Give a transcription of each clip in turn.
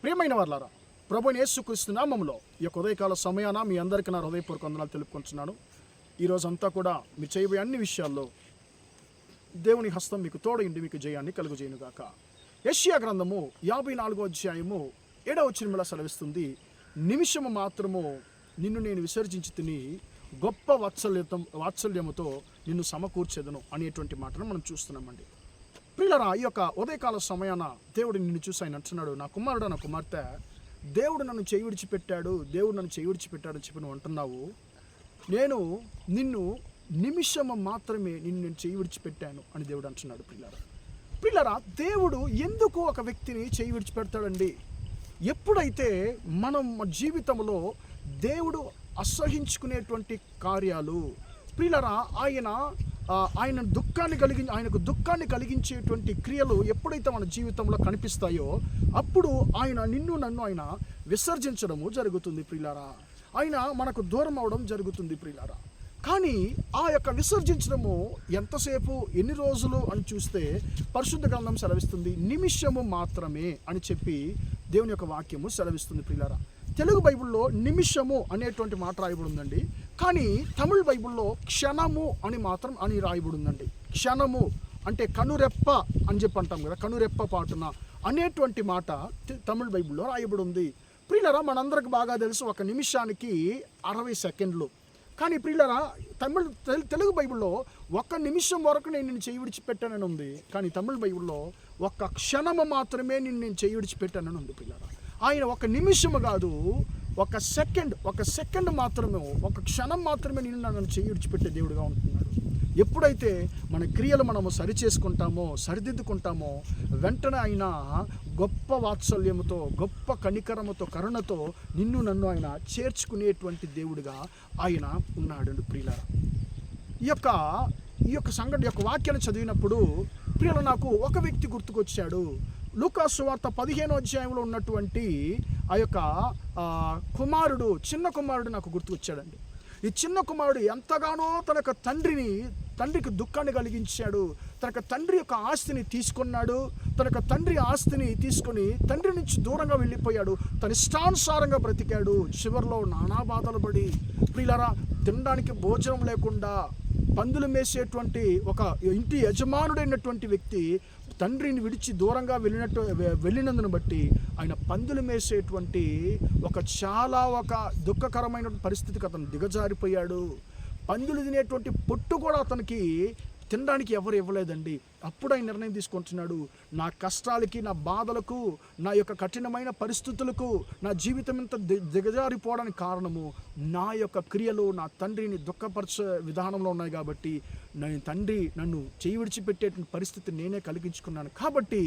ప్రియమైన వారలారా, ప్రభువైన యేసుక్రీస్తు నామములో ఈ యొక్క ఉదయకాల సమయాన మీ అందరికీ నా హృదయపూర్వక వందనాలు తెలుపుకుంటున్నాను. ఈరోజంతా కూడా మీ చేయబోయే అన్ని విషయాల్లో దేవుని హస్తం మీకు తోడైండి, మీకు జయాన్ని కలుగుజేయునుగాక. యెషయా గ్రంథము 54వ అధ్యాయము 7వ వచనములో సెలవిస్తుంది, నిమిషము మాత్రము నిన్ను నేను విసర్జించి తిని గొప్ప వాత్సల్యముతో నిన్ను సమకూర్చెదను అనేటువంటి మాటను మనం చూస్తున్నామండి. ప్రియులారా, ఈ యొక్క ఉదయకాల సమయాన దేవుడు నిన్ను చూసి ఆయన అంటున్నాడు, నా కుమారుడు, నా కుమార్తె, దేవుడు నన్ను చేయి విడిచిపెట్టాడు, దేవుడు నన్ను చేయి విడిచిపెట్టాడు అని చెప్పి నువ్వు అంటున్నావు. నేను నిన్ను నిమిషము మాత్రమే నేను చేయి విడిచిపెట్టాను అని దేవుడు అంటున్నాడు. ప్రియులారా, దేవుడు ఎందుకు ఒక వ్యక్తిని చేయి విడిచిపెడతాడండి? ఎప్పుడైతే మనం జీవితంలో దేవుడు అసహించుకునేటువంటి కార్యాలు, ప్రియులారా, ఆయనకు దుఃఖాన్ని కలిగించేటువంటి క్రియలు ఎప్పుడైతే మన జీవితంలో కనిపిస్తాయో అప్పుడు ఆయన నిన్ను నన్ను ఆయన విసర్జించడము జరుగుతుంది. ప్రియులారా, ఆయన మనకు దూరం అవడం జరుగుతుంది. ప్రియులారా, కానీ ఆ యొక్క విసర్జించడము ఎంతసేపు, ఎన్ని రోజులు అని చూస్తే పరిశుద్ధ గ్రంథం సెలవిస్తుంది, నిమిషము మాత్రమే అని చెప్పి దేవుని యొక్క వాక్యము సెలవిస్తుంది. ప్రియులారా, తెలుగు బైబిల్లో నిమిషము అనేటువంటి మాట రాయబడి ఉందండి, కానీ తమిళ బైబిల్లో క్షణము అని రాయబడి ఉందండి. క్షణము అంటే కనురెప్ప అని చెప్పి అంటాం కదా, కనురెప్ప పాటున అనేటువంటి మాట తమిళ బైబిల్లో రాయబడి ఉంది. ప్రియులారా, మనందరికి బాగా తెలుసు ఒక నిమిషానికి 60 సెకండ్లు. కానీ ప్రియులారా, తెలుగు బైబిల్లో 1 నిమిషం వరకు నేను చేయి విడిచిపెట్టానని ఉంది, కానీ తమిళ బైబిల్లో 1 క్షణము మాత్రమే నేను చేయి విడిచిపెట్టానని ఉంది. ప్రియులారా, ఆయన 1 నిమిషము కాదు, 1 సెకండ్ మాత్రమే, 1 క్షణం మాత్రమే నన్ను చేయి విడిచిపెట్టే దేవుడిగా ఉంటున్నాడు. ఎప్పుడైతే మన క్రియలు మనము సరిచేసుకుంటామో, సరిదిద్దుకుంటామో, వెంటనే ఆయన గొప్ప వాత్సల్యముతో, గొప్ప కనికరముతో, కరుణతో నిన్ను నన్ను ఆయన చేర్చుకునేటువంటి దేవుడిగా ఆయన ఉన్నాడు. ప్రియులారా, ఈ యొక్క సంఘటన, యొక్క వాక్యాన్ని చదివినప్పుడు ప్రియులు నాకు ఒక వ్యక్తి గుర్తుకొచ్చాడు. లూకాసు సువార్త 15వ అధ్యాయంలో ఉన్నటువంటి ఆ యొక్క కుమారుడు, చిన్న కుమారుడు నాకు గుర్తుకొచ్చాడండి. ఈ చిన్న కుమారుడు ఎంతగానో తన యొక్క తండ్రికి దుఃఖాన్ని కలిగించాడు. తన తండ్రి యొక్క ఆస్తిని తీసుకున్నాడు. తన యొక్క తండ్రి ఆస్తిని తీసుకొని తండ్రి నుంచి దూరంగా వెళ్ళిపోయాడు. తన ఇష్టానుసారంగా బ్రతికాడు. చివరిలో నానా బాధలు పడి, ప్రియులారా, తినడానికి భోజనం లేకుండా పందులు మేసేటువంటి ఒక ఇంటి యజమానుడైనటువంటి వ్యక్తి తండ్రిని విడిచి దూరంగా వెళ్ళినందును బట్టి ఆయన పందులు మేసేటువంటి ఒక దుఃఖకరమైన పరిస్థితికి అతను దిగజారిపోయాడు. పందులు తినేటువంటి పొట్టు కూడా అతనికి తినడానికి ఎవరు ఇవ్వలేదండి. అప్పుడు ఆయన నిర్ణయం తీసుకుంటున్నాడు, నా కష్టాలకి, నా బాధలకు, నా యొక్క కఠినమైన పరిస్థితులకు, నా జీవితం ఇంత దిగజారిపోవడానికి కారణము నా యొక్క క్రియలు నా తండ్రిని దుఃఖపరచే విధానంలో ఉన్నాయి. కాబట్టి తండ్రి నన్ను చేయి విడిచిపెట్టేటువంటి పరిస్థితి నేనే కలిగించుకున్నాను. కాబట్టి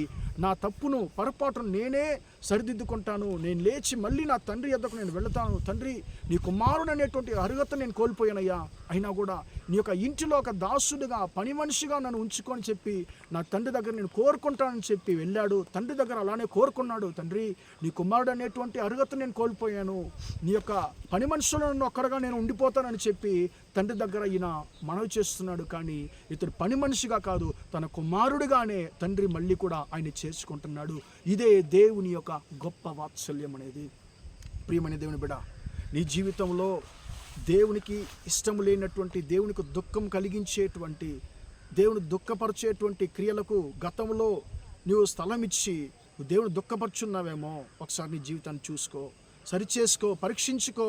నా తప్పును, పొరపాటును నేనే సరిదిద్దుకుంటాను. నేను లేచి మళ్ళీ నా తండ్రి యొద్దకు నేను వెళతాను. తండ్రి, నీ కుమారుడు అనేటువంటి అర్హత నేను కోల్పోయానయ్యా, అయినా కూడా నీ యొక్క ఇంటిలో ఒక దాసుడిగా, పని మనిషిగా నన్ను ఉంచుకొని చెప్పి నా తండ్రి దగ్గర నేను కోరుకుంటానని చెప్పి వెళ్ళాడు. తండ్రి దగ్గర అలానే కోరుకున్నాడు, తండ్రి, నీ కుమారుడు అనేటువంటి అర్హత నేను కోల్పోయాను, నీ యొక్క పని మనుషులను ఒక్కడగా నేను ఉండిపోతానని చెప్పి తండ్రి దగ్గర ఈయన మనవి చేస్తున్నాడు. కానీ ఇతడు పని మనిషిగా కాదు, తన కుమారుడిగానే తండ్రి మళ్ళీ కూడా ఆయన చేర్చుకుంటున్నాడు. ఇదే దేవుని యొక్క గొప్ప వాత్సల్యం అనేది. ప్రియమైన దేవుని బిడ్డ, నీ జీవితంలో దేవునికి ఇష్టం లేనటువంటి, దేవునికి దుఃఖం కలిగించేటువంటి, దేవుని దుఃఖపరిచేటువంటి క్రియలకు గతంలో నువ్వు స్థలం ఇచ్చి దేవుని దుఃఖపరుచున్నావేమో ఒకసారి నీ జీవితాన్ని చూసుకో, సరిచేసుకో, పరీక్షించుకో.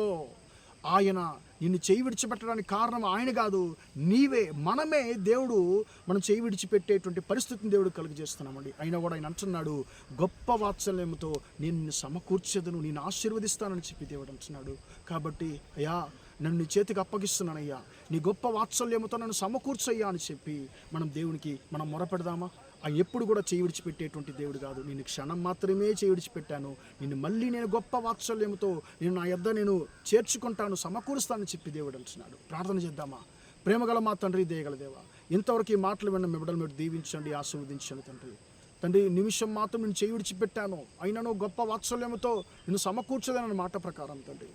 ఆయన నిన్ను చేయి విడిచిపెట్టడానికి కారణం ఆయన కాదు, నీవే, మనమే దేవుడు మనం చేయి విడిచిపెట్టేటువంటి పరిస్థితిని దేవుడు కలుగజేస్తున్నామండి. అయినా కూడా ఆయన అంటున్నాడు, గొప్ప వాత్సల్యంతో నిన్ను సమకూర్చెదను, నేను ఆశీర్వదిస్తానని చెప్పి దేవుడు అంటున్నాడు. కాబట్టి అయ్యా, నన్ను నీ చేతికి అప్పగిస్తున్నానయ్యా, నీ గొప్ప వాత్సల్యముతో నన్ను సమకూర్చయ్యా అని చెప్పి దేవునికి మనం మొరపెడదామా? ఆయన ఎప్పుడు కూడా చేయి విడిచిపెట్టేటువంటి దేవుడు కాదు. నేను క్షణం మాత్రమే చేయి విడిచిపెట్టాను, నిన్ను మళ్ళీ నేను గొప్ప వాత్సల్యంతో నా యొద్ద నేను చేర్చుకుంటాను, సమకూరుస్తానని చెప్పి దేవుడు అంటున్నాడు. ప్రార్థన చేద్దామా? ప్రేమగల మా తండ్రి, దయగల దేవా, ఇంతవరకు ఈ మాటలు విన్న మీ బిడ్డలు మీరు దీవించండి, ఆశీర్వదించండి. తండ్రి, నిమిషం మాత్రం నేను చేయి విడిచిపెట్టాను, అయినను గొప్ప వాత్సల్యంతో నిన్ను సమకూర్చదనని మాట ప్రకారం తండ్రి,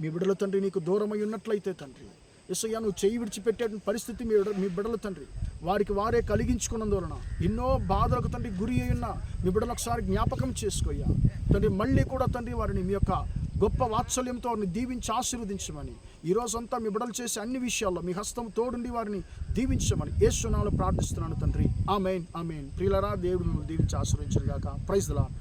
మీ బిడ్డలు తండ్రి నీకు దూరమై ఉన్నట్లయితే తండ్రి, యేసయ్యా, నువ్వు చేయి విడిచిపెట్టే పరిస్థితి మీ బిడ్డలు తండ్రి వారికి వారే కలిగించుకున్నందువలన ఎన్నో బాధలకు తండ్రి గురి అయిన మీ బిడ్డలు ఒకసారి జ్ఞాపకం చేసుకోయ్యా తండ్రి. మళ్ళీ కూడా తండ్రి వారిని మీ యొక్క గొప్ప వాత్సల్యంతో వారిని దీవించి ఆశీర్వదించమని, ఈరోజంతా మీ బిడ్డలు చేసే అన్ని విషయాల్లో మీ హస్తం తోడుండి వారిని దీవించమని యేసు నామములో ప్రార్థిస్తున్నాను తండ్రి. ఆమేన్ ఆమేన్. ప్రియులారా, దేవుడు మిమ్మల్ని దీవించి ఆశీర్వదించును గాక. Praise the lord.